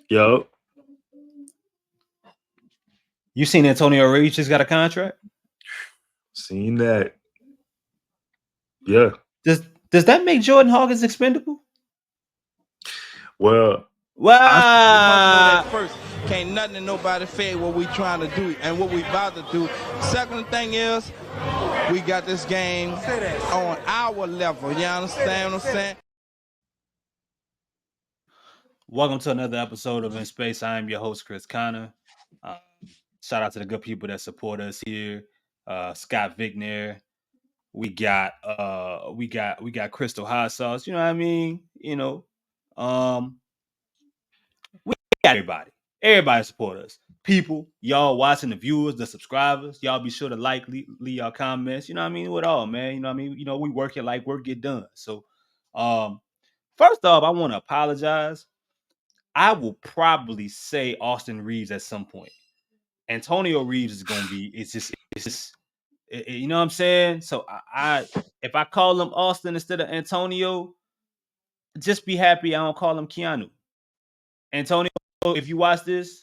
Yup. You seen Antonio Reeves just got a contract? Seen that. Yeah. Does that make Jordan Hawkins expendable? Well, I We must know that Wow. first. Can't nothing and nobody fade what we trying to do and what we about to do. Second thing is, we got this game on our level. You understand what I'm saying? Welcome to another episode of In Space. I am your host, Chris Connor. Uh, Shout out to the good people that support us here. Scott Vicknair. We got Crystal Hot Sauce. You know what I mean? Um, we got everybody. Everybody support us. People, y'all watching, the viewers, the subscribers, y'all be sure to leave y'all comments. You know what I mean? With all, man. You know what I mean? We work it like work get done. So um first off, I want to apologize. I will probably say Austin Reeves at some point. Antonio Reeves is gonna be. You know what I'm saying. So I if I call him Austin instead of Antonio, just be happy I don't call him Keanu. Antonio, if you watch this,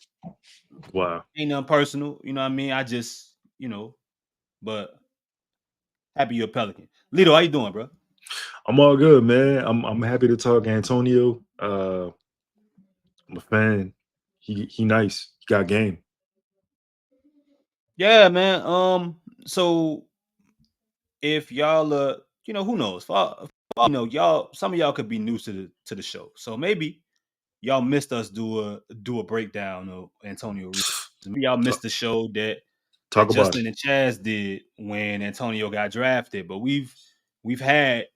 wow. ain't nothing personal. You know what I mean. I just but happy you're a Pelican. Lito, how you doing, bro? I'm all good, man. I'm happy to talk Antonio. I'm a fan. He nice. He got game. Yeah, man. So if y'all who knows, y'all, some of y'all could be new to the show, so maybe y'all missed us do a breakdown of Antonio Reeves. Maybe y'all missed Talk, the show that talk about it. Justin and Chaz did when Antonio got drafted, but we've had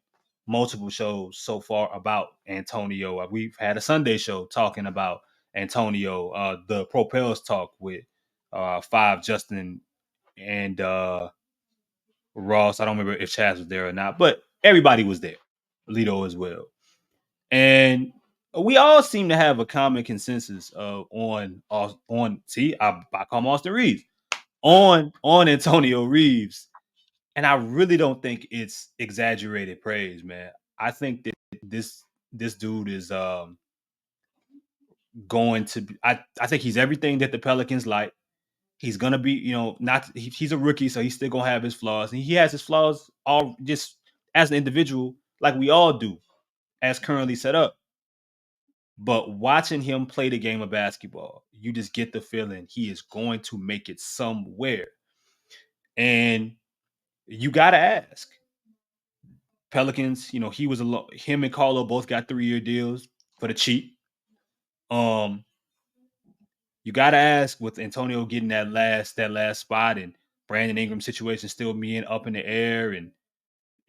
multiple shows so far about Antonio. We've had a Sunday show talking about Antonio, the Propels talk with Five, Justin, and Ross. I don't remember if Chaz was there or not, but everybody was there. Lito as well. And we all seem to have a common consensus on see, I call him Austin Reeves on Antonio Reeves. And I really don't think it's exaggerated praise, man. I think that this dude is going to be, I think he's everything that the Pelicans like. He's gonna be, he's a rookie, so he's still gonna have his flaws, and he has his flaws all just as an individual, like we all do, as currently set up. But watching him play the game of basketball, you just get the feeling he is going to make it somewhere. And you gotta ask Pelicans. He was him and Carlo both got 3-year deals for the cheap. Um, you gotta ask with Antonio getting that last spot and Brandon Ingram situation still being up in the air, and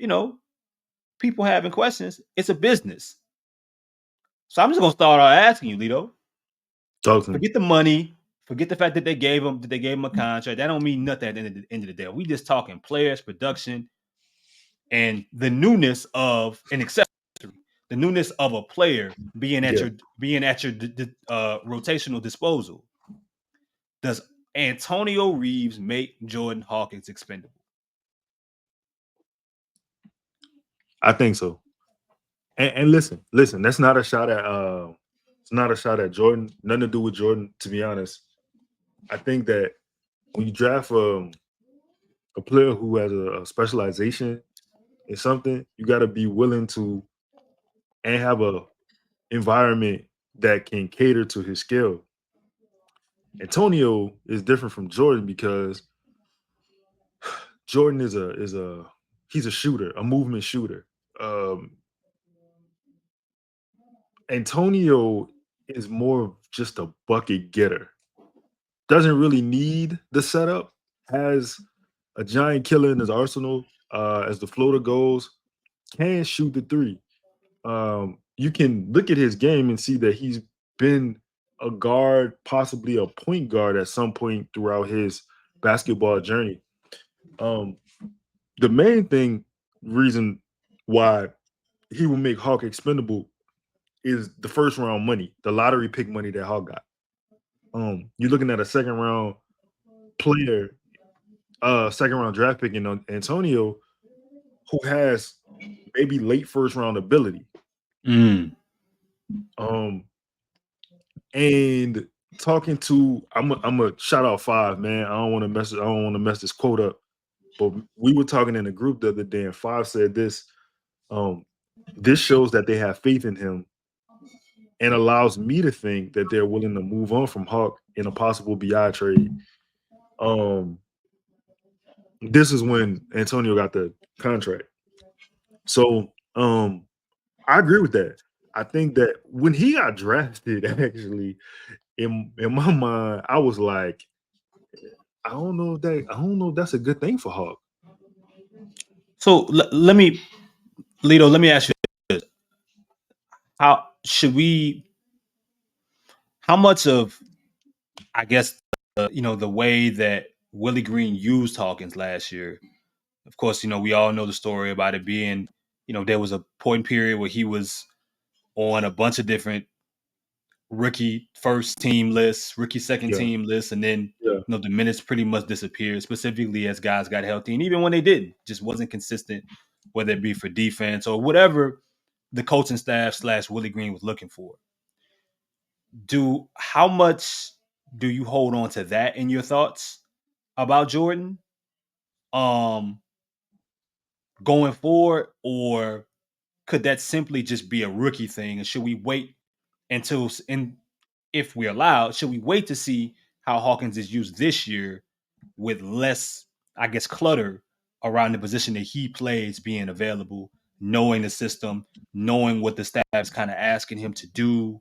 you know people having questions. It's a business, so I'm just gonna start out asking you, Lito. Talk to me. Forget the money. Forget the fact that they gave him a contract. That don't mean nothing at the end of the day. We just talking players, production, and the newness of an accessory, the newness of a player being at Yeah. your rotational disposal. Does Antonio Reeves make Jordan Hawkins expendable? I think so. And listen, that's not a shot at it's not a shot at Jordan. Nothing to do with Jordan, to be honest. I think that when you draft a player who has a specialization in something, you got to be willing to and have a environment that can cater to his skill. Antonio is different from Jordan because Jordan is a he's a shooter, a movement shooter. Um, Antonio is more of just a bucket getter. Doesn't really need the setup. Has a giant killer in his arsenal. As the floater goes, can shoot the three. You can look at his game and see that he's been a guard, possibly a point guard at some point throughout his basketball journey. Um, the main reason why he will make Hawk expendable is the first round money, the lottery pick money that Hawk got. You're looking at a second round player, second round draft pick in Antonio, who has maybe late first round ability. Mm. Um, and talking to I'm a shout out 5, man. I don't want to mess this quote up. But we were talking in a group the other day, and 5 said this. This shows that they have faith in him and allows me to think that they're willing to move on from Hawk in a possible BI trade. This is when Antonio got the contract. So I agree with that. I think that when he got drafted, actually, in my mind, I was like, I don't know if that's a good thing for Hawk. So let me, Lito, let me ask you this. How much of, I guess, the way that Willie Green used Hawkins last year, of course, we all know the story about it being, there was a point period where he was on a bunch of different rookie first team lists, rookie second Yeah. team lists, and then Yeah. the minutes pretty much disappeared, specifically as guys got healthy, and even when they didn't, just wasn't consistent, whether it be for defense or whatever the coaching staff / Willie Green was looking for. How much do you hold on to that in your thoughts about Jordan, going forward, or could that simply just be a rookie thing? And should we wait until, and if we're allowed, should we wait to see how Hawkins is used this year with less, I guess, clutter around the position that he plays being available, knowing the system, knowing what the staff is kind of asking him to do,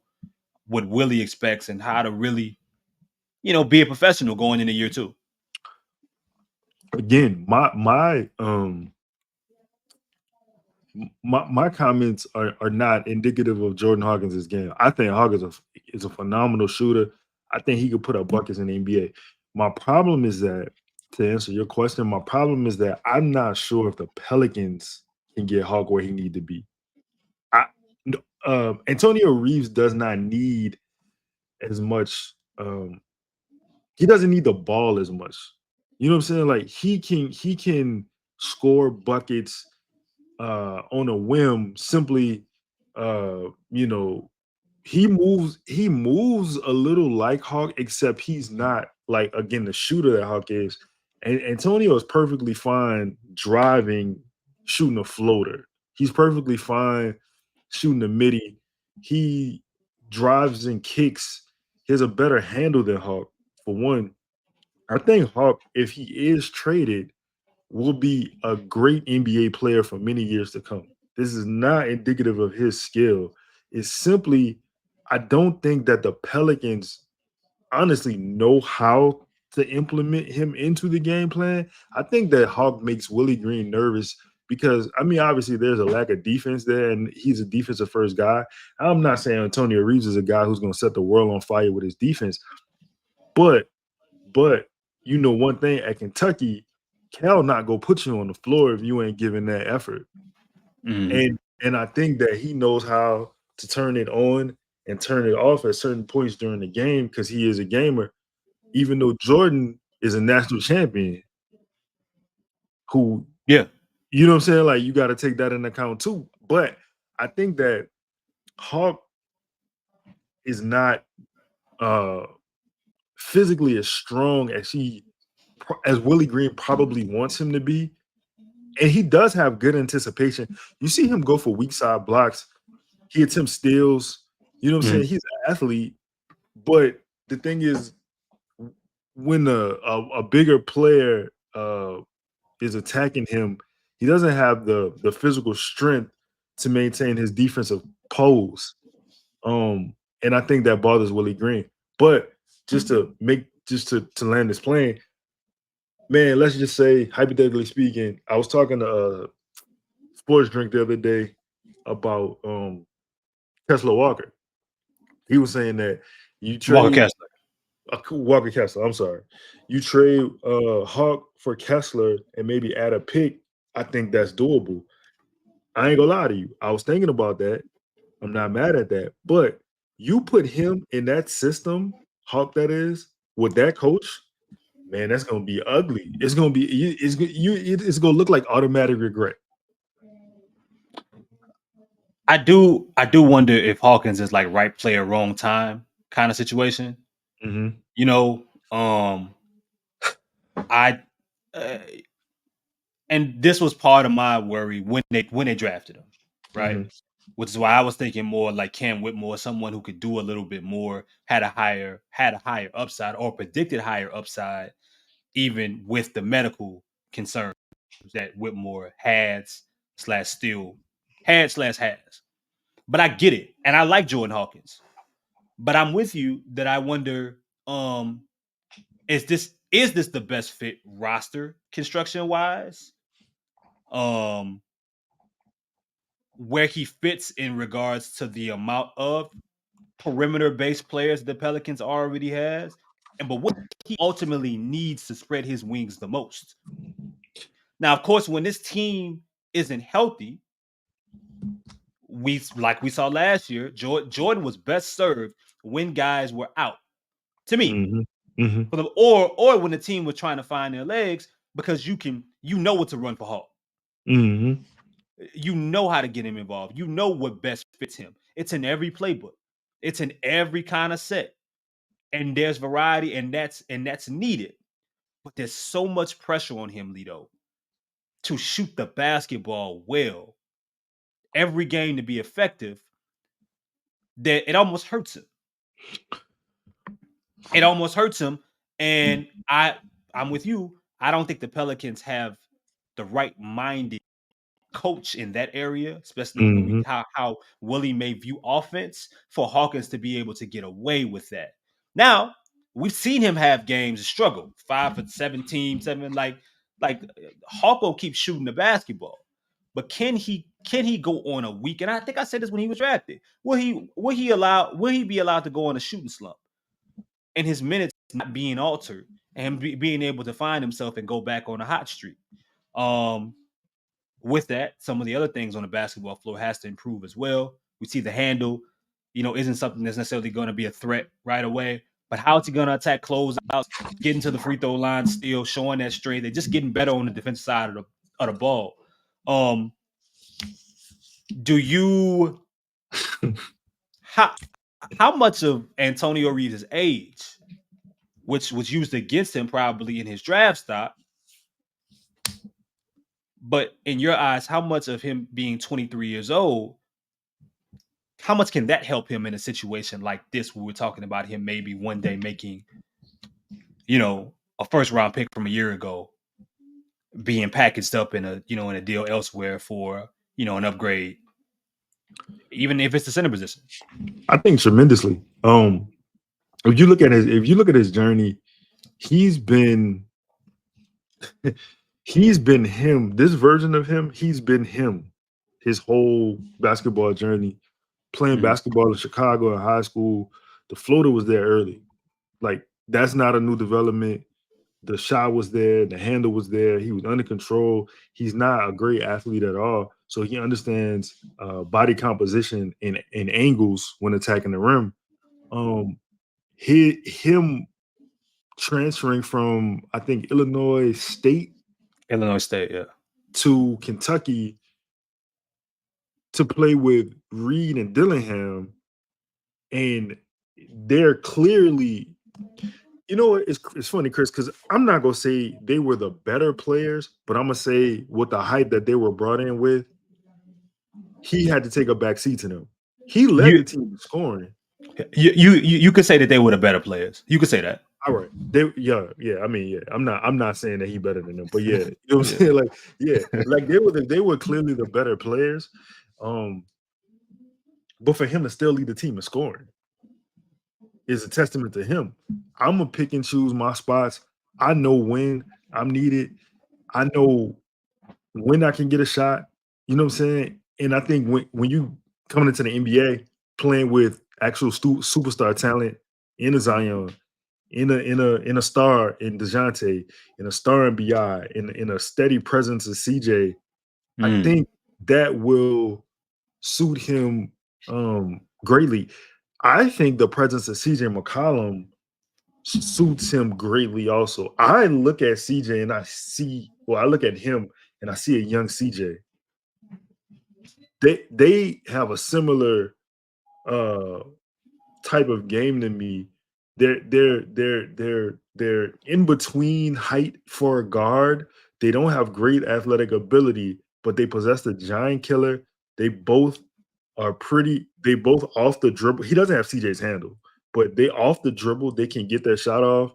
what Willie expects, and how to really, be a professional going into year 2? Again, my comments are not indicative of Jordan Hawkins' game. I think Hawkins is a phenomenal shooter. I think he could put up buckets in the NBA. My problem is that, to answer your question, my problem is that I'm not sure if the Pelicans can get Hawk where he need to be. Antonio Reeves does not need as much. He doesn't need the ball as much. You know what I'm saying? Like he can score buckets on a whim. Simply, he moves a little like Hawk, except he's not like, again, the shooter that Hawk is. And Antonio is perfectly fine driving, shooting a floater. He's perfectly fine shooting a midi. He drives and kicks. He has a better handle than Hawk, for one. I think Hawk, if he is traded, will be a great NBA player for many years to come. This is not indicative of his skill. It's simply, I don't think that the Pelicans honestly know how to implement him into the game plan. I think that Hawk makes Willie Green nervous because, I mean, obviously there's a lack of defense there, and he's a defensive first guy. I'm not saying Antonio Reeves is a guy who's going to set the world on fire with his defense, but one thing at Kentucky, Cal not go put you on the floor if you ain't giving that effort. Mm-hmm. And I think that he knows how to turn it on and turn it off at certain points during the game because he is a gamer, even though Jordan is a national champion who, Yeah. you know what I'm saying? Like, you got to take that into account too. But I think that Hawk is not physically as strong as Willie Green probably wants him to be. And he does have good anticipation. You see him go for weak side blocks. He attempts steals. You know what I'm saying? He's an athlete. But the thing is, when a bigger player is attacking him, he doesn't have the physical strength to maintain his defensive pose. And I think that bothers Willie Green. But just to land this plane, man, let's just say, hypothetically speaking, I was talking to Sports Drink the other day about Kessler Walker. He was saying that you trade Walker Kessler. I'm sorry. You trade Hawk for Kessler and maybe add a pick. I think that's doable. I ain't gonna lie to you. I was thinking about that. I'm not mad at that. But you put him in that system, Hawk that is, with that coach, man, that's gonna be ugly. It's gonna look like automatic regret. I do wonder if Hawkins is like right player, wrong time kind of situation. Mm-hmm. You know, I and this was part of my worry when they drafted him, right? Mm-hmm. Which is why I was thinking more like Cam Whitmore, someone who could do a little bit more, had a higher upside or predicted higher upside, even with the medical concerns that Whitmore has still has. But I get it, and I like Jordan Hawkins. But I'm with you that I wonder, is this the best fit roster construction wise? Where he fits in regards to the amount of perimeter based players the Pelicans already has, but what he ultimately needs to spread his wings the most. Now, of course, when this team isn't healthy, we saw last year, Jordan was best served when guys were out. To me, Mm-hmm. Mm-hmm. or when the team was trying to find their legs, because you know what to run for Hawk. Mm-hmm. You know how to get him involved. You know what best fits him. It's in every playbook. It's in every kind of set. And there's variety, and that's needed. But there's so much pressure on him, Lito, to shoot the basketball well every game to be effective, that it almost hurts him. It almost hurts him. And I'm with you. I don't think the Pelicans have the right minded coach in that area, especially when we Mm-hmm. how Willie may view offense, for Hawkins to be able to get away with that. Now, we've seen him have games struggle, 5 for 17, 7, like Hawko keeps shooting the basketball. But can he go on a week? And I think I said this when he was drafted. Will he be allowed to go on a shooting slump? And his minutes not being altered, and being able to find himself and go back on a hot streak. With that, some of the other things on the basketball floor has to improve as well. We see the handle, isn't something that's necessarily going to be a threat right away. But how is he going to attack closeouts, getting to the free throw line, still showing that strength? They're just getting better on the defensive side of the ball. Do you how much of Antonio Reeves' age, which was used against him probably in his draft stock, but in your eyes, how much of him being 23 years old, how much can that help him in a situation like this where we're talking about him maybe one day making, a first round pick from a year ago being packaged up in a deal elsewhere for, an upgrade, even if it's the center position? I think tremendously. If you look at his journey, he's been him. This version of him, he's been him his whole basketball journey. Playing basketball in Chicago in high school, the floater was there early. Like, that's not a new development. The shot was there, the handle was there. He was under control. He's not a great athlete at all, so he understands body composition and angles when attacking the rim. Him transferring from, I think, Illinois State Yeah. to Kentucky to play with Reed and Dillingham, and they're clearly, it's funny, Chris, because I'm not gonna say they were the better players, but I'm gonna say with the hype that they were brought in with, he had to take a back seat to them. He led the You team in scoring. you could say that they were the better players. You could say that. All right. Yeah. I mean, yeah. I'm not saying that he better than them, but yeah, you know what I'm saying? Like, yeah, like they were clearly the better players. But for him to still lead the team in scoring is a testament to him. I'm gonna pick and choose my spots. I know when I'm needed. I know when I can get a shot. You know what I'm saying? And I think when you coming into the NBA playing with actual superstar talent in a Zion, in a star in DeJounte, in a star in BI, in a steady presence of CJ, I think that will suit him greatly. I think the presence of CJ McCollum suits him greatly also. I look at CJ and I look at him and I see a young CJ. They have a similar type of game to me. They're in between height for a guard. They don't have great athletic ability, but they possess the giant killer. They both are pretty. They both off the dribble. He doesn't have CJ's handle, but they off the dribble. They can get their shot off.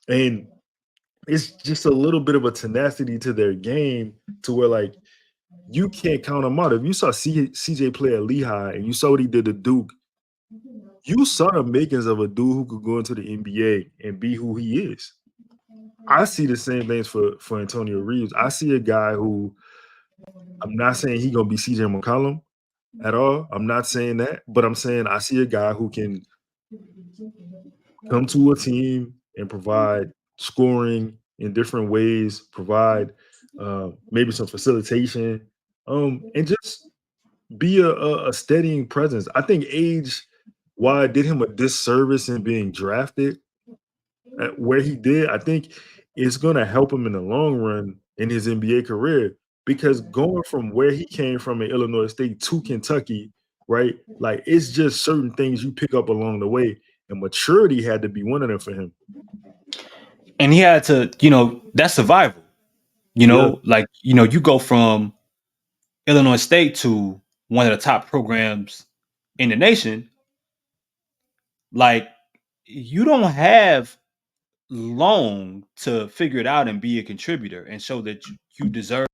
And it's just a little bit of a tenacity to their game to where like you can't count them out. If you saw CJ play at Lehigh and you saw what he did to Duke, you saw the makings of a dude who could go into the NBA and be who he is. I see the same things for Antonio Reeves. I see a guy who I'm not saying he's gonna be CJ McCollum at all. I'm not saying that, but I'm saying I see a guy who can come to a team and provide scoring in different ways, provide maybe some facilitation, and just be a steadying presence. I think age, while it did him a disservice in being drafted at where he did, I think it's going to help him in the long run in his NBA career because going from where he came from in Illinois State to Kentucky, right? Like it's just certain things you pick up along the way, and maturity had to be one of them for him. And he had to, that's survival. Like, you go from Illinois State to one of the top programs in the nation. Like, you don't have long to figure it out and be a contributor and show that you deserve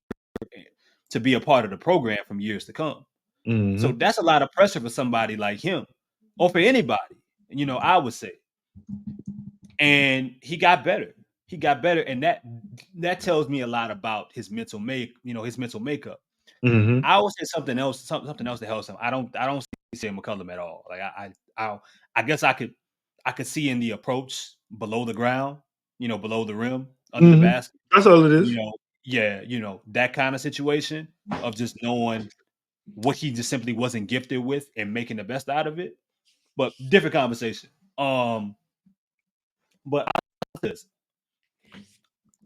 to be a part of the program from years to come. Mm-hmm. So that's a lot of pressure for somebody like him or for anybody, I would say. And he got better. And that tells me a lot about his mental makeup. Mm-hmm. I would say something else that helps him. I don't see McCullum at all. Like I guess I could see in the approach below the ground, below the rim, under the basket. That's all it is. That kind of situation of just knowing what he just simply wasn't gifted with and making the best out of it. But different conversation. But this,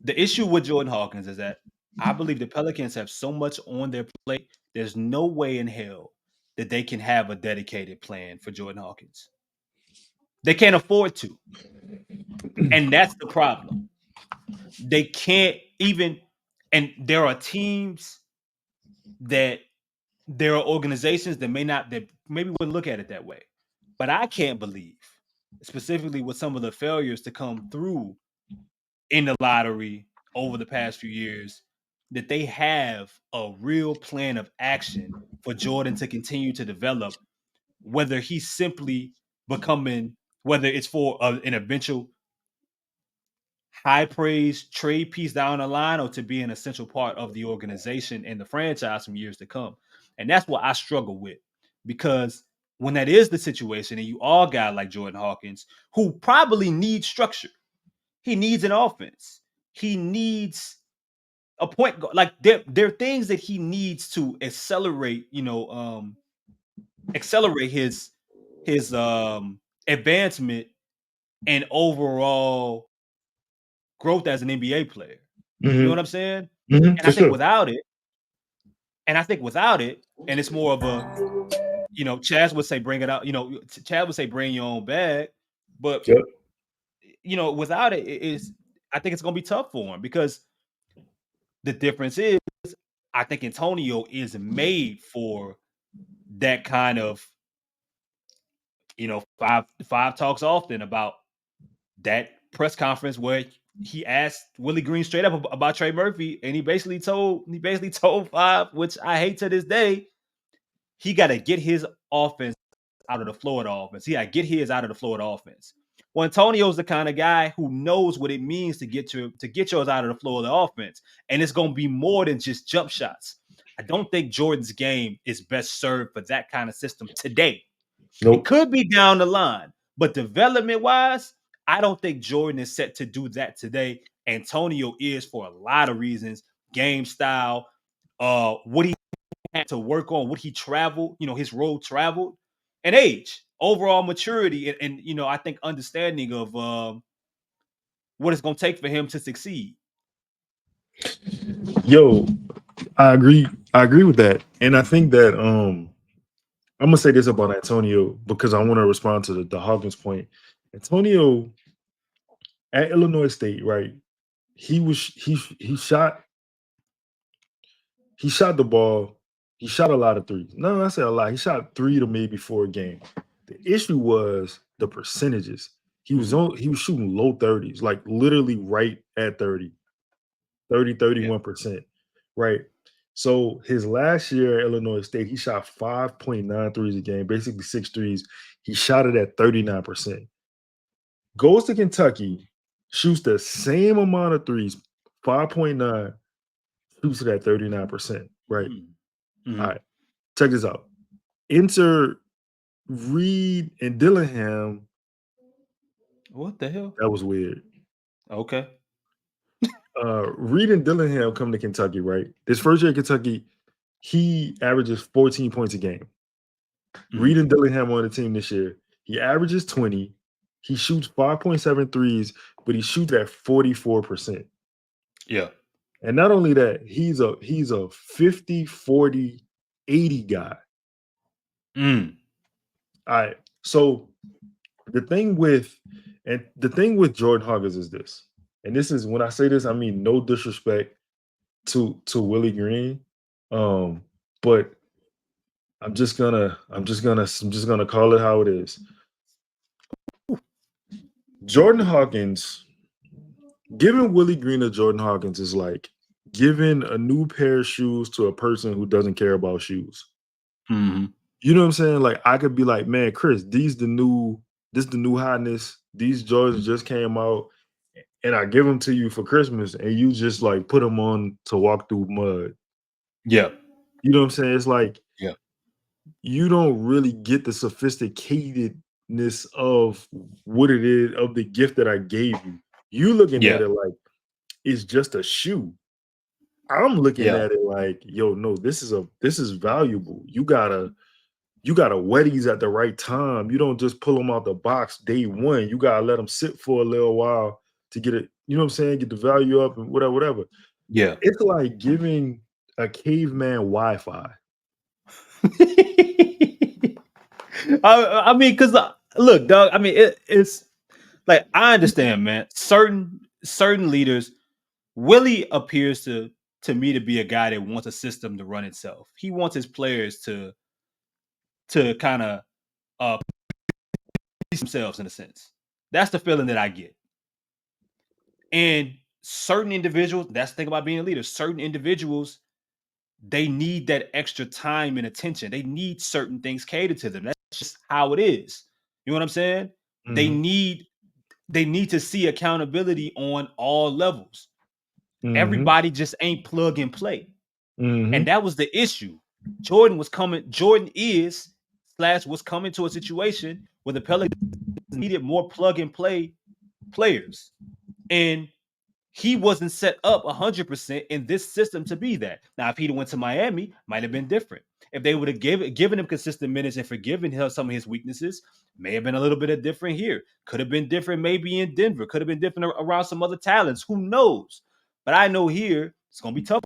the issue with Jordan Hawkins is that I believe the Pelicans have so much on their plate. There's no way in hell that they can have a dedicated plan for Jordan Hawkins. They can't afford to. And that's the problem. They can't even, and there are teams that there are organizations that maybe wouldn't look at it that way. But I can't believe, specifically with some of the failures to come through in the lottery over the past few years, that they have a real plan of action for Jordan to continue to develop, whether he's simply whether it's for an eventual high praise trade piece down the line or to be an essential part of the organization and the franchise from years to come. And that's what I struggle with, because when that is the situation and you are a guy like Jordan Hawkins, who probably needs structure, he needs an offense, he needs a point guard. Like there are things that he needs to accelerate, accelerate his advancement and overall growth as an NBA player. You know what I'm saying? And I think without it, and it's more of a, Chaz would say bring it out, Chaz would say bring your own bag, but without it, I think it's gonna be tough for him, because the difference is I think Antonio is made for that kind of, five talks often about that press conference where he asked Willie Green straight up about Trey Murphy, and he basically told Five, which I hate to this day, he got to get his offense out of the Florida offense. He got to get his out of the Florida offense. Well, Antonio's the kind of guy who knows what it means to get yours out of the Florida offense, and it's going to be more than just jump shots. I don't think Jordan's game is best served for that kind of system today. Nope. It could be down the line, but development-wise, I don't think Jordan is set to do that today. Antonio is, for a lot of reasons: game style, what he had to work on, what he traveled, his road traveled, and age, overall maturity, and I think understanding of what it's going to take for him to succeed. Yo, I agree with that, and I think that I'm gonna say this about Antonio because I want to respond to the Hawkins point. Antonio at Illinois State, right? He shot the ball. He shot a lot of threes. No, I said a lot. He shot 3 to maybe 4 a game. The issue was the percentages. He was shooting low 30s, like literally right at 30, 31%. Right. So his last year at Illinois State, he shot 5.9 threes a game, basically 6 threes. He shot it at 39%. Goes to Kentucky, shoots the same amount of threes, 5.9, shoots it at 39%. Right. Mm-hmm. All right. Check this out. Enter Reed and Dillingham. What the hell? That was weird. Okay. Reed and Dillingham come to Kentucky, right? This first year at Kentucky, he averages 14 points a game. Reed and Dillingham on the team this year. He averages 20. He shoots 5.7 threes, but he shoots at 44%. Yeah. And not only that, he's a 50, 40, 80 guy. All right. So the thing with Jordan Hawkins is this. And this is, when I say this, I mean no disrespect to Willie Green. But I'm just gonna call it how it is. Jordan Hawkins, giving Willie Green to Jordan Hawkins is like giving a new pair of shoes to a person who doesn't care about shoes. Mm-hmm. You know what I'm saying? Like, I could be like, man, Chris, this the new hotness. These Jordans just came out, and I give them to you for Christmas, and you just like put them on to walk through mud. Yeah. You know what I'm saying? It's like, yeah, you don't really get the sophisticatedness of what it is, of the gift that I gave you. You looking at it like it's just a shoe. I'm looking at it like, yo, no, this is valuable. You gotta wet these at the right time. You don't just pull them out the box day one. You gotta let them sit for a little while to get it, you know what I'm saying? Get the value up and whatever. Yeah. It's like giving a caveman Wi-Fi. I mean, because look, dog. I mean, it's like, I understand, man. Certain leaders, Willie appears to me to be a guy that wants a system to run itself. He wants his players to kind of themselves in a sense. That's the feeling that I get. And certain individuals, that's the thing about being a leader. Certain individuals, they need that extra time and attention. They need certain things catered to them. That's just how it is. You know what I'm saying? Mm-hmm. They need to see accountability on all levels. Mm-hmm. Everybody just ain't plug and play. Mm-hmm. And that was the issue. Jordan was coming to a situation where the Pelicans needed more plug and play players. And he wasn't set up 100% in this system to be that. Now, if he'd went to Miami, might have been different. If they would have given him consistent minutes and forgiven him some of his weaknesses, may have been a little bit of different here. Could have been different maybe in Denver. Could have been different around some other talents. Who knows? But I know here it's going to be tough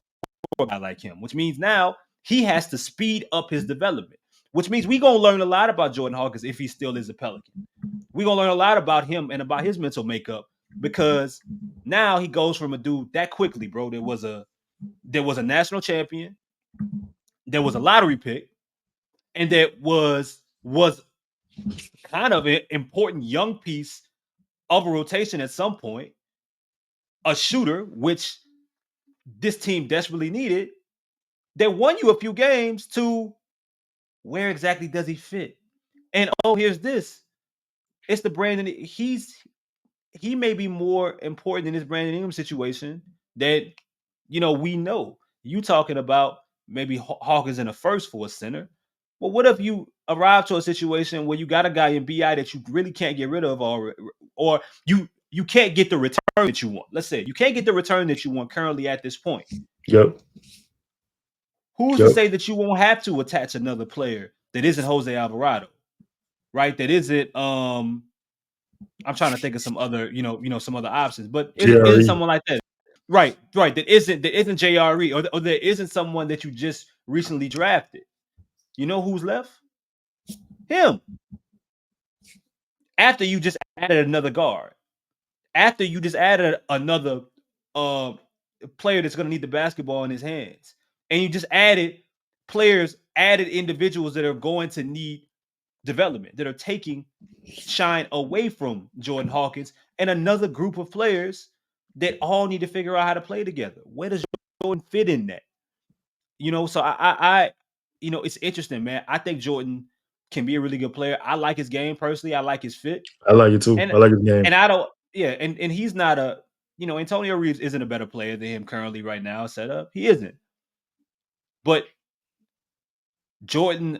for a guy like him, which means now he has to speed up his development, which means we're going to learn a lot about Jordan Hawkins if he still is a Pelican. We're going to learn a lot about him and about his mental makeup, because now he goes from a dude that quickly, bro. There was a national champion, there was a lottery pick, and there was kind of an important young piece of a rotation at some point, a shooter, which this team desperately needed, that won you a few games, to where exactly does he fit? And here's this. It's the Brandon. He may be more important in this Brandon Ingram situation that, we know. You talking about maybe Hawkins in the first for a center. Well, what if you arrive to a situation where you got a guy in BI that you really can't get rid of, or you can't get the return that you want? Let's say you can't get the return that you want currently at this point. Yep. Who's to say that you won't have to attach another player that isn't Jose Alvarado, right? That isn't I'm trying to think of some other, some other options, but it isn't someone like that. Right. That isn't JRE, or there isn't someone that you just recently drafted. You know who's left? Him. After you just added another guard. After you just added another player that's going to need the basketball in his hands. And you just added individuals that are going to need development, that are taking shine away from Jordan Hawkins, and another group of players that all need to figure out how to play together. Where does Jordan fit in that? So I it's interesting, man. I think Jordan can be a really good player. I like his game personally. I like his fit. I like it too. And I like his game. And I don't, and he's not Antonio Reeves isn't a better player than him currently right now set up. He isn't. But Jordan,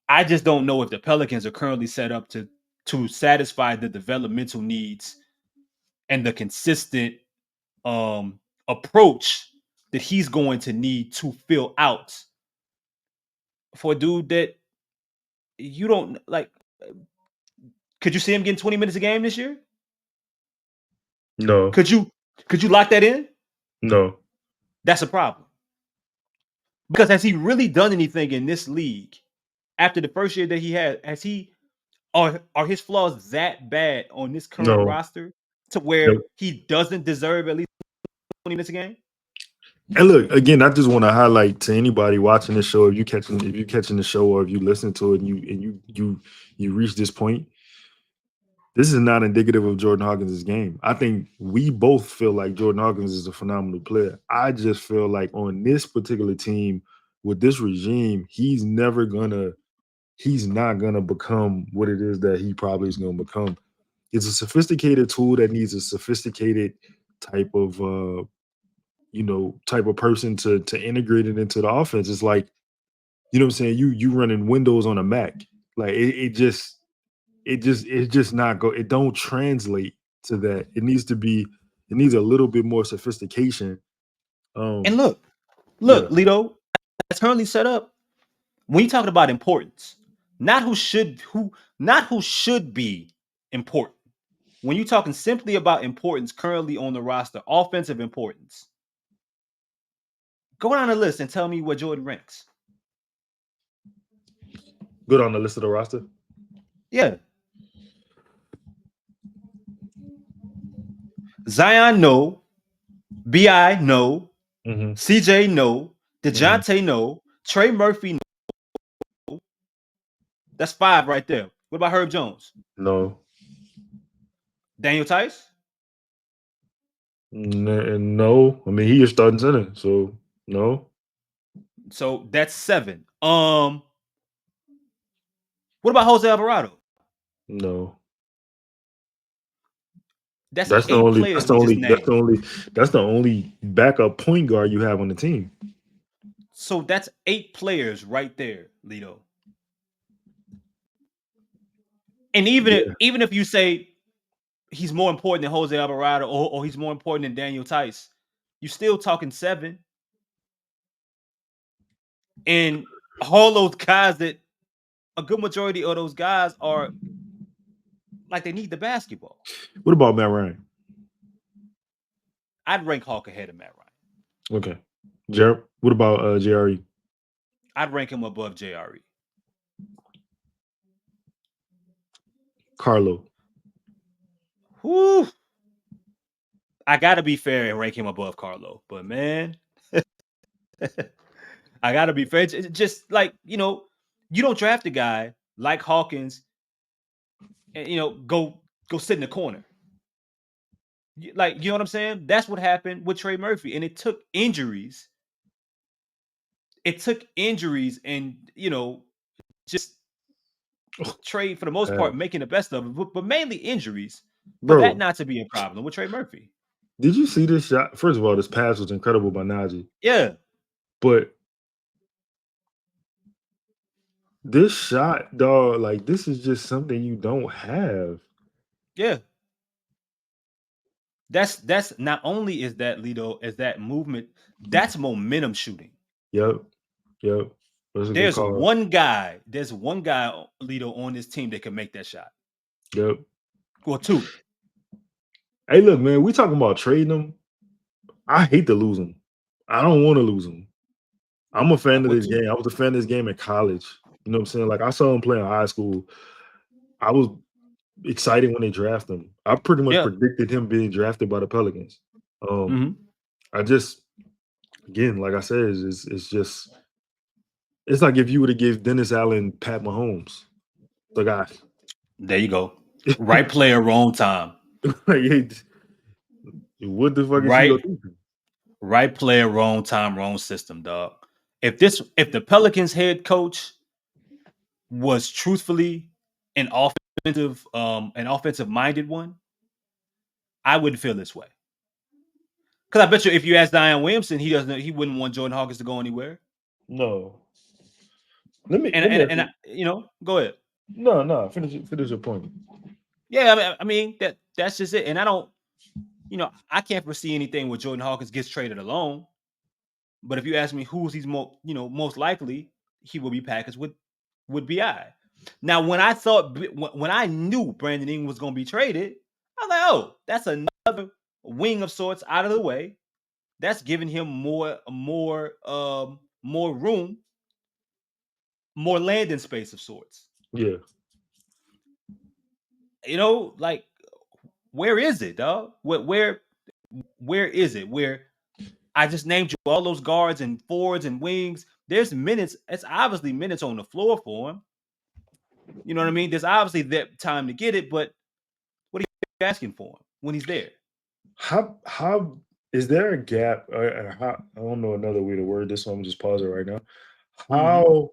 I just don't know if the Pelicans are currently set up to satisfy the developmental needs and the consistent approach that he's going to need to fill out for a dude that you don't like. Could you see him getting 20 minutes a game this year? No. Could you lock that in? No. That's a problem. Because has he really done anything in this league after the first year that he had? Are his flaws that bad on this current roster to where he doesn't deserve at least 20 minutes a game? And look, again, I just want to highlight to anybody watching the show, if you're catching the show or if you listen to it and you reach this point, this is not indicative of Jordan Hawkins' game. I think we both feel like Jordan Hawkins is a phenomenal player. I just feel like on this particular team with this regime, he's not gonna become what it is that he probably is gonna become. It's a sophisticated tool that needs a sophisticated type of person to integrate it into the offense. It's like, you know what I'm saying? You running Windows on a Mac. Like it just not go. It don't translate to that. It needs a little bit more sophistication. And look, Lito, that's currently set up. When you talking about importance, not who should be important. When you're talking simply about importance currently on the roster, offensive importance, go down the list and tell me where Jordan ranks. Good on the list of the roster? Yeah. Zion, no. B.I., no. Mm-hmm. CJ, no. DeJounte, no. Trey Murphy, no. That's 5 right there. What about Herb Jones? No. Daniel Tice? No. I mean, he is starting center, so no. So that's 7. What about Jose Alvarado? No. That's the only backup point guard you have on the team. So that's 8 players right there, Lito. And even if you say he's more important than Jose Alvarado or he's more important than Daniel Tice, you're still talking 7. And all those guys that a good majority of those guys are like they need the basketball. What about Matt Ryan? I'd rank Hawk ahead of Matt Ryan. Okay. Jared, what about JRE? I'd rank him above JRE. Carlo. Whew. I gotta be fair and rank him above Carlo, but man, I gotta be fair. It's just like, you don't draft a guy like Hawkins and go sit in the corner. Like, you know what I'm saying? That's what happened with Trey Murphy, and it took injuries. And just Trey for the most part making the best of it, but mainly injuries. For that not to be a problem with Trey Murphy. Did you see this shot? First of all, this pass was incredible by Najee. Yeah. But this shot, dog, like this is just something you don't have. Yeah. That's not only is that, Lito, as that movement, that's momentum shooting. Yep. There's one guy, Lito, on this team that can make that shot. Yep. Well, 2. Hey, look, man, we talking about trading them. I hate to lose them. I don't want to lose them. I'm a fan of this game. I was a fan of this game in college. You know what I'm saying? Like I saw him play in high school. I was excited when they drafted him. I pretty much Yeah. predicted him being drafted by the Pelicans. Mhm. I just, again, like I said, it's just, it's like if you would have give Dennis Allen Pat Mahomes, the guy. There you go. Right player, wrong time. Like, hey, what the fuck is he Right, gonna do? right player, wrong time, wrong system, dog. If the Pelicans head coach was truthfully an offensive minded one, I wouldn't feel this way. Because I bet you if you ask Dion Williamson, he wouldn't want Jordan Hawkins to go anywhere. No. Let me And you know, go ahead. no, finish your point. Yeah, I mean that's just it. And I don't, you know, I can't foresee anything where Jordan Hawkins gets traded alone. But if you ask me who's he's most likely, he will be packaged with BI. Now, when I knew Brandon Ingram was going to be traded, I was like, oh, that's another wing of sorts out of the way. That's giving him more room, more landing space of sorts. Yeah. You know, like where is it, dog? Where is it? Where I just named you all those guards and forwards and wings. There's minutes. It's obviously minutes on the floor for him. You know what I mean? There's obviously that time to get it, but what are you asking for him when he's there? How is there a gap? I don't know another way to word this, so I'm just pause it right now. How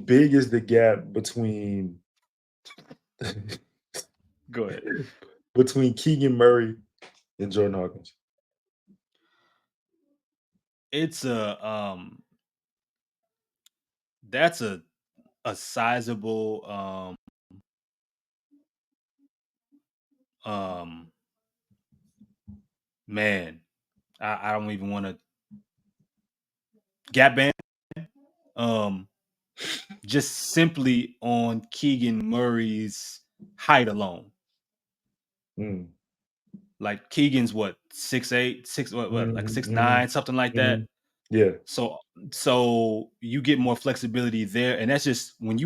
big is the gap between Go ahead. between Keegan Murray and Jordan Hawkins? It's that's a sizable man. I don't even want to gap band. Just simply on Keegan Murray's height alone. Mm. Like Keegan's what 6'8", like 6'9", something like that. Yeah. So you get more flexibility there, and that's just when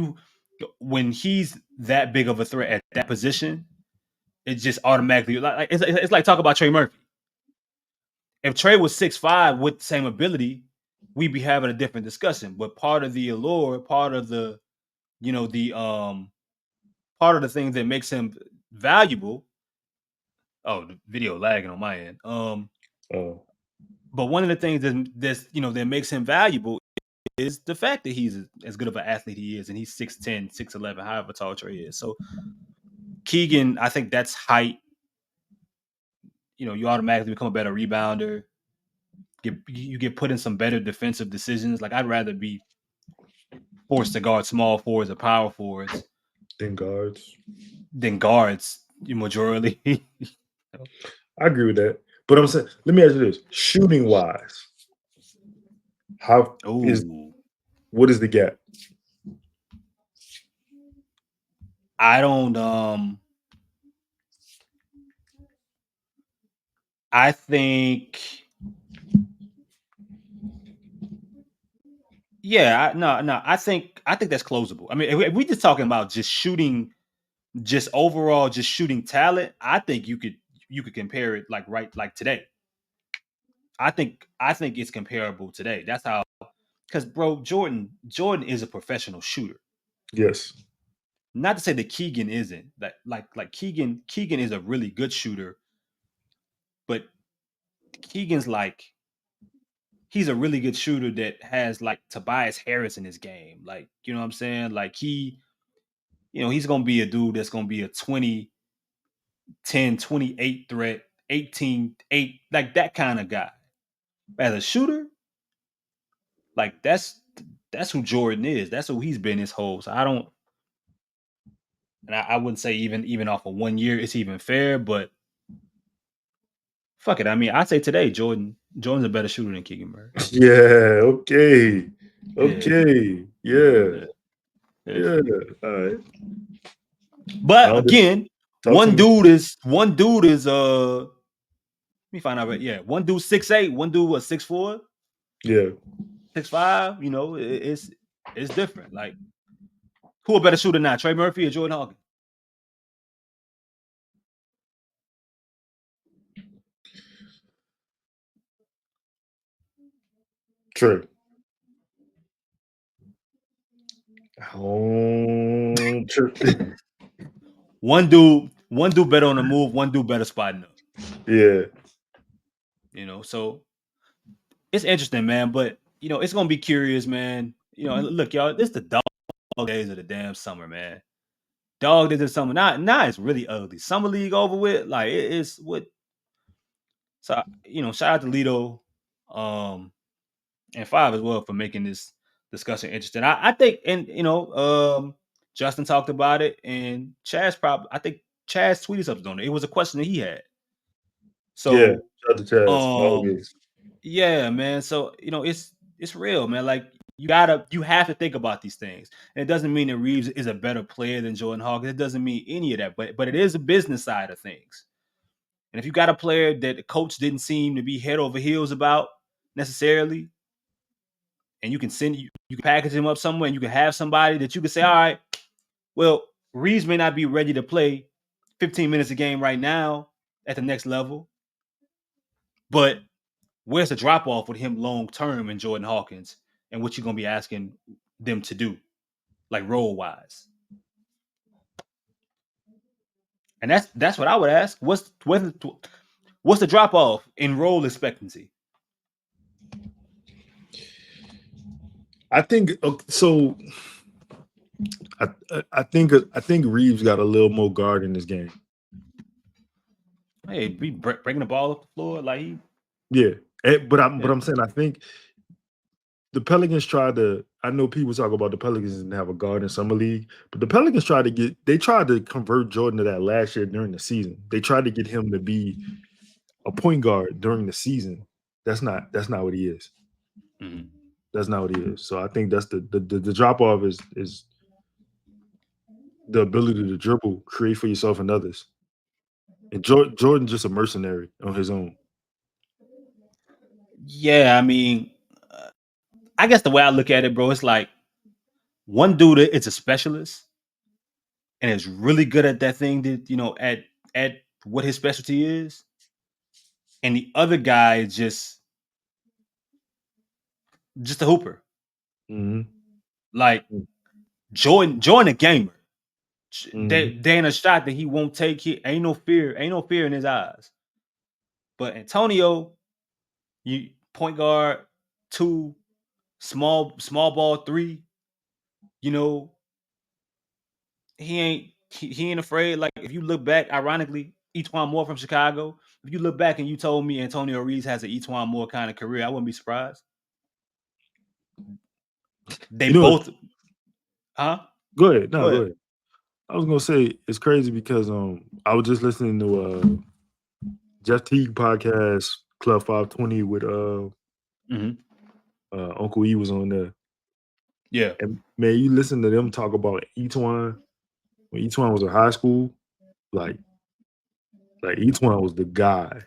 he's that big of a threat at that position, it just automatically like it's like talk about Trey Murphy. If Trey was 6'5" with the same ability, we'd be having a different discussion. But part of the allure, part of the part of the thing that makes him valuable. Oh, the video lagging on my end. But one of the things that makes him valuable is the fact that he's as good of an athlete he is, and he's 6'10", 6'11", however tall Trey is. So Keegan, I think that's height. You know, you automatically become a better rebounder. You get put in some better defensive decisions. Like I'd rather be forced to guard small forwards or power forwards than guards. Majority. I agree with that. But I'm saying, let me ask you this: shooting wise, what is the gap? I don't. I think. Yeah, no. I think that's closable. I mean, if we just talking about just shooting, just overall, just shooting talent, I think you could compare it like today. I think it's comparable today. That's how, because bro, Jordan is a professional shooter. Yes. Not to say that Keegan isn't. Like Keegan is a really good shooter, but Keegan's like he's a really good shooter that has like Tobias Harris in his game. Like, you know what I'm saying? Like he's gonna be a dude that's gonna be a 20, 10, 28 threat, 18, 8, like that kind of guy. As a shooter, like that's who Jordan is. That's who he's been his whole. So I don't, and I wouldn't say even off of 1 year it's even fair, but fuck it. I mean, I say today Jordan's a better shooter than Keegan Murray. Yeah. Okay. Yeah. All right. But again, one dude is let me find out. Yeah, one dude 6'8", one dude was 6'4". Yeah. 6'5", you know, it's It's different. Like, who a better shooter now, Trey Murphy or Jordan Hawkins? True. Oh, true. One dude better on the move, one dude better spotting up. Yeah. You know, so it's interesting, man. But it's gonna be curious, man. And look, y'all, this is the dog days of the damn summer, man. Dog days of the summer. Now it's really ugly. Summer league over with. Like it's what. So shout out to Lito, and Five as well for making this discussion interesting. I think, and Justin talked about it, and I think Chaz tweeted something on it. It was a question that he had. Yeah. So, Shout out to Chaz. um, Always. yeah, man. So it's real, man. Like you have to think about these things. And it doesn't mean that Reeves is a better player than Jordan Hawkins. It doesn't mean any of that. But it is a business side of things. And if you got a player that the coach didn't seem to be head over heels about necessarily, and you can package him up somewhere, and you can have somebody that you can say, all right, well, Reeves may not be ready to play 15 minutes a game right now at the next level, but where's the drop off with him long term in Jordan Hawkins, and what you're gonna be asking them to do, like role wise? And that's what I would ask. What's the drop off in role expectancy? I think so. I think Reeves got a little more guard in this game. Hey, be breaking the ball off the floor like he. Yeah, but I'm saying I think the Pelicans tried to. I know people talk about the Pelicans didn't have a guard in summer league, but the Pelicans tried to convert Jordan to that last year during the season. They tried to get him to be a point guard during the season. That's not what he is. Mm-hmm. That's not what he is. So I think that's the drop off is the ability to dribble, create for yourself and others. And Jordan's just a mercenary on his own. Yeah, I mean, I guess the way I look at it, bro, it's like one dude is a specialist and is really good at that thing that at what his specialty is, and the other guy is just a hooper. Mm-hmm. Like Jordan a gamer. Mm-hmm. They ain't a shot that he won't take. Ain't no fear in his eyes. But Antonio, you point guard 2, small ball 3. He ain't afraid. Like if you look back, ironically, Etuan Moore from Chicago. If you look back and you told me Antonio Reeves has an Etuan Moore kind of career, I wouldn't be surprised. They both, huh? Go ahead. No, go ahead. I was gonna say it's crazy because I was just listening to Jeff Teague podcast Club 520 with Uncle E was on there. Yeah. And man, you listen to them talk about Etuan when Etuan was in high school, like Etuan was the guy.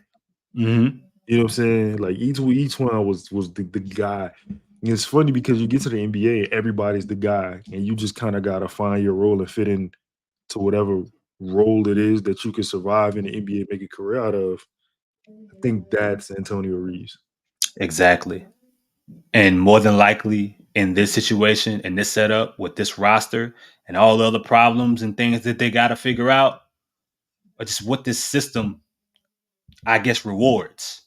Mm-hmm. You know what I'm saying? Like Etuan was the guy. And it's funny because you get to the NBA, everybody's the guy, and you just kind of gotta find your role and fit in to whatever role it is that you can survive in the NBA, make a career out of. I think that's Antonio Reeves. Exactly. And more than likely in this situation, in this setup, with this roster and all the other problems and things that they got to figure out, or just what this system, I guess, rewards.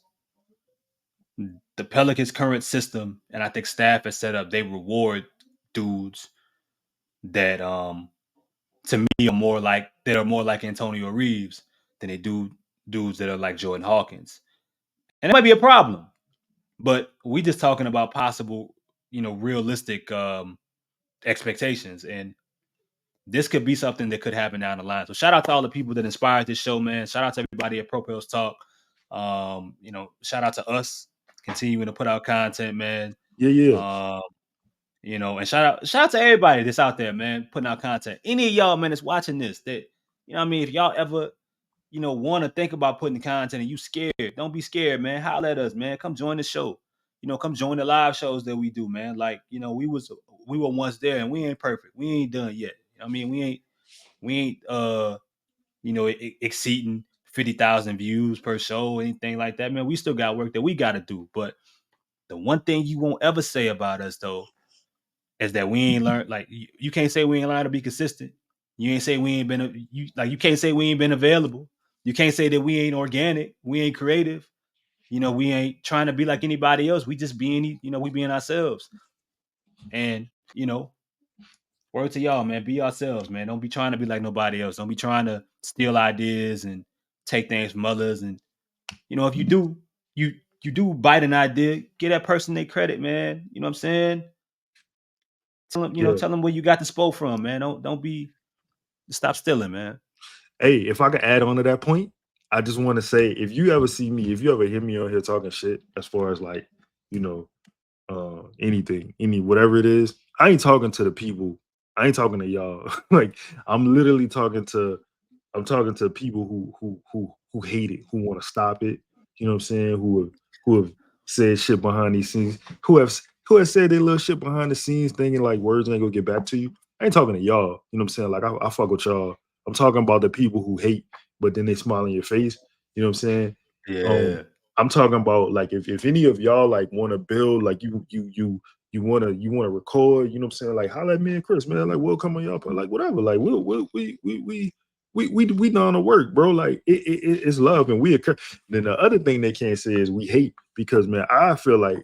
The Pelicans' current system, and I think staff has set up, they reward dudes that to me are more like Antonio Reeves than they do dudes that are like Jordan Hawkins. And it might be a problem, but we just talking about possible, realistic expectations, and this could be something that could happen down the line. So shout out to all the people that inspired this show, man. Shout out to everybody at Propels Talk. Shout out to us continuing to put out content, man. Yeah. And shout out to everybody that's out there, man, putting out content. Any of y'all, man, that's watching this, that, if y'all ever, want to think about putting content and you scared, don't be scared, man. Holler at us, man. Come join the show. Come join the live shows that we do, man. Like, we was were once there, and we ain't perfect. We ain't done yet. I mean, we ain't exceeding 50,000 views per show, anything like that, man. We still got work that we got to do. But the one thing you won't ever say about us though is that we ain't learned. Like you can't say we ain't learned to be consistent. You ain't say we ain't been you can't say we ain't been available. You can't say that we ain't organic. We ain't creative. We ain't trying to be like anybody else. We just being, we being ourselves. And, word to y'all, man, be yourselves, man. Don't be trying to be like nobody else. Don't be trying to steal ideas and take things from others. And, if you do, you do bite an idea, give that person their credit, man. You know what I'm saying? Tell them where you got the spoke from, man. Don't stop stealing, man. Hey, if I could add on to that point, I just want to say, if you ever hear me on here talking shit, as far as like, anything, whatever it is, I ain't talking to the people. I ain't talking to y'all. Like I'm literally talking to people who hate it, who want to stop it. You know what I'm saying? Who have said shit behind these scenes, who have said their little shit behind the scenes, thinking like words ain't gonna get back to you. I ain't talking to y'all. You know what I'm saying? Like I fuck with y'all. I'm talking about the people who hate, but then they smile in your face. You know what I'm saying? Yeah. I'm talking about like if any of y'all like want to build, like you want to record, you know what I'm saying? Like holla at me and Chris, man. Like we'll come on y'all, like whatever. Like we done the work, bro. Like it's love, and we occur. Then the other thing they can't say is we hate, because man, I feel like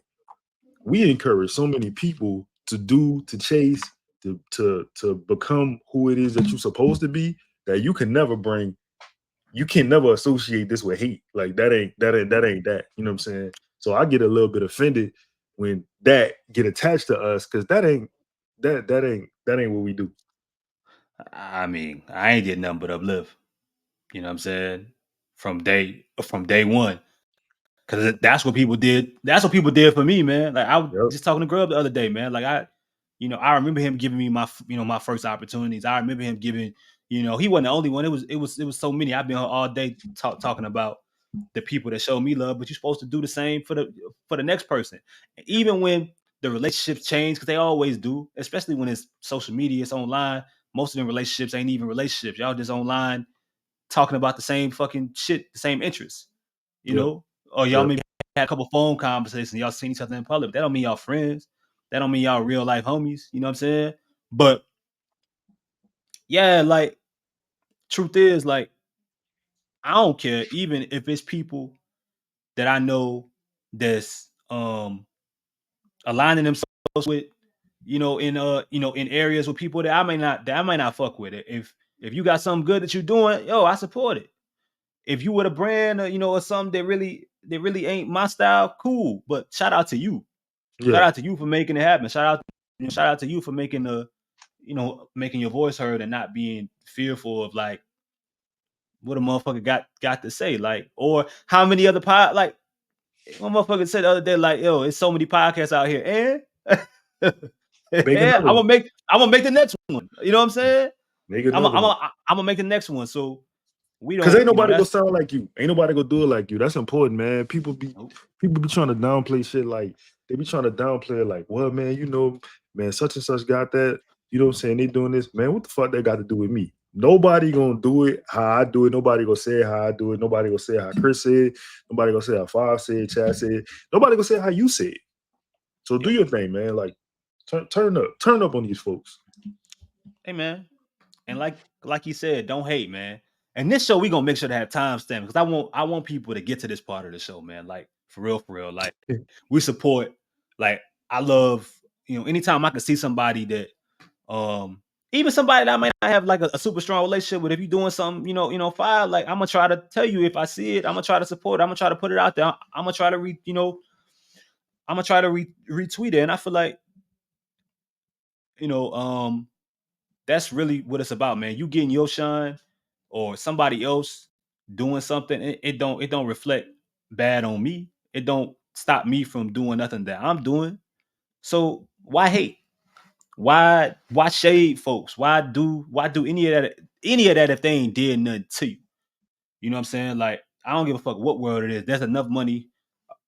we encourage so many people to chase, to become who it is that you're supposed to be, that you can never associate this with hate. Like that ain't that. You know what I'm saying? So I get a little bit offended when that get attached to us, because that ain't what we do. I mean, I ain't getting nothing but uplift. You know what I'm saying? From day one. Cause that's what people did. That's what people did for me, man. Like I was Yep. just talking to Grub the other day, man. Like I remember him giving me my first opportunities. I remember him giving, he wasn't the only one. It was so many. I've been all day talking about the people that show me love, but you're supposed to do the same for the next person. Even when the relationships change, because they always do, especially when it's social media, it's online. Most of them relationships ain't even relationships. Y'all just online talking about the same fucking shit, the same interests, Yep. or y'all maybe had a couple phone conversations, y'all seen each other in public. That don't mean y'all friends. That don't mean y'all real life homies. You know what I'm saying? But yeah, like truth is, like, I don't care, even if it's people that I know that's aligning themselves with, in areas with people that I might not fuck with it. If you got something good that you're doing, I support it. If you with a brand or something that really ain't my style, cool. But shout out to you. Yeah. Shout out to you for making it happen. Shout out to you for making making your voice heard and not being fearful of like what a motherfucker got to say. Like, or how many other like one motherfucker said the other day, like, yo, it's so many podcasts out here. And Make yeah, another one. I'm gonna make the next one. You know what I'm saying? Make I'm another one. gonna make the next one. So we Cause don't, ain't nobody gonna that's sound like you. Ain't nobody gonna do it like you. That's important, man. People be trying to downplay shit. Like they be trying to downplay it. Like, well, man, man, such and such got that. You know what I'm saying? They doing this, man. What the fuck they got to do with me? Nobody gonna do it how I do it. Nobody gonna say it how I do it. Nobody gonna say it how Chris said. Nobody gonna say how Five said, Chad said. Nobody gonna say how you said. So do your thing, man. Like turn up on these folks. Hey man. And like you said, don't hate, man. And this show, we gonna make sure to have timestamps, because I want people to get to this part of the show, man. Like for real. Like we support. Like I love, anytime I can see somebody that, even somebody that I might not have like a super strong relationship with. If you're doing something, fire. Like I'm gonna try to tell you if I see it. I'm gonna try to support it. I'm gonna try to put it out there. I'm gonna try to retweet it. And I feel like, you know, that's really what it's about, man. You getting your shine, or somebody else doing something, it don't reflect bad on me. It don't stop me from doing nothing that I'm doing. So why hate? Why shade folks? Why do any of that if they ain't did nothing to you? You know what I'm saying? Like, I don't give a fuck what world it is. There's enough money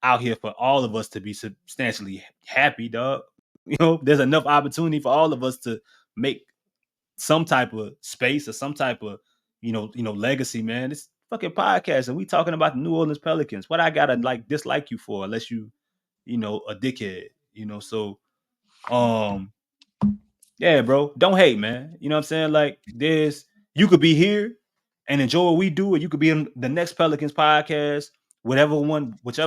out here for all of us to be substantially happy, dog. You know, there's enough opportunity for all of us to make some type of space or some type of, legacy, man. It's fucking podcast, and we talking about the New Orleans Pelicans. What I gotta dislike you for, unless you, a dickhead, So, yeah, bro, don't hate, man. You know what I'm saying? Like, you could be here and enjoy what we do, or you could be in the next Pelicans podcast. Whichever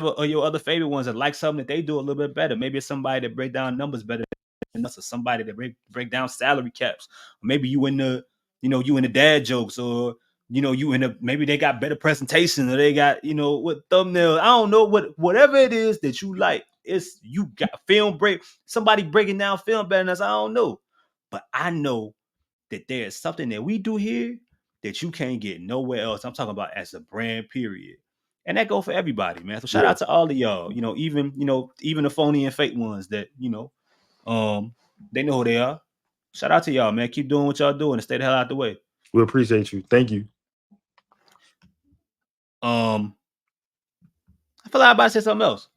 of your other favorite ones that like something that they do a little bit better. Maybe it's somebody that break down numbers better than us, or somebody that break down salary caps. Or maybe you in the, you in the dad jokes, or you in the, maybe they got better presentation, or they got, what thumbnail. I don't know, whatever it is that you like. It's you got somebody breaking down film better than us. I don't know, but I know that there's something that we do here that you can't get nowhere else. I'm talking about as a brand, period. And that go for everybody, man. So shout out to all of y'all. Even the phony and fake ones that, they know who they are. Shout out to y'all, man. Keep doing what y'all doing and stay the hell out the way. We appreciate you. Thank you. I feel like I'm about to say something else.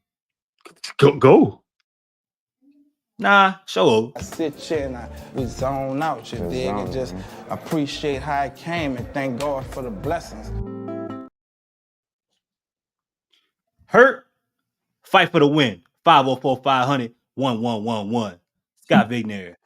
Go. Nah, show. I sit here and we zone out, you dig, and just appreciate how it came and thank God for the blessings. Hurt, fight for the win. 504-500-1111. Scott Vicknair.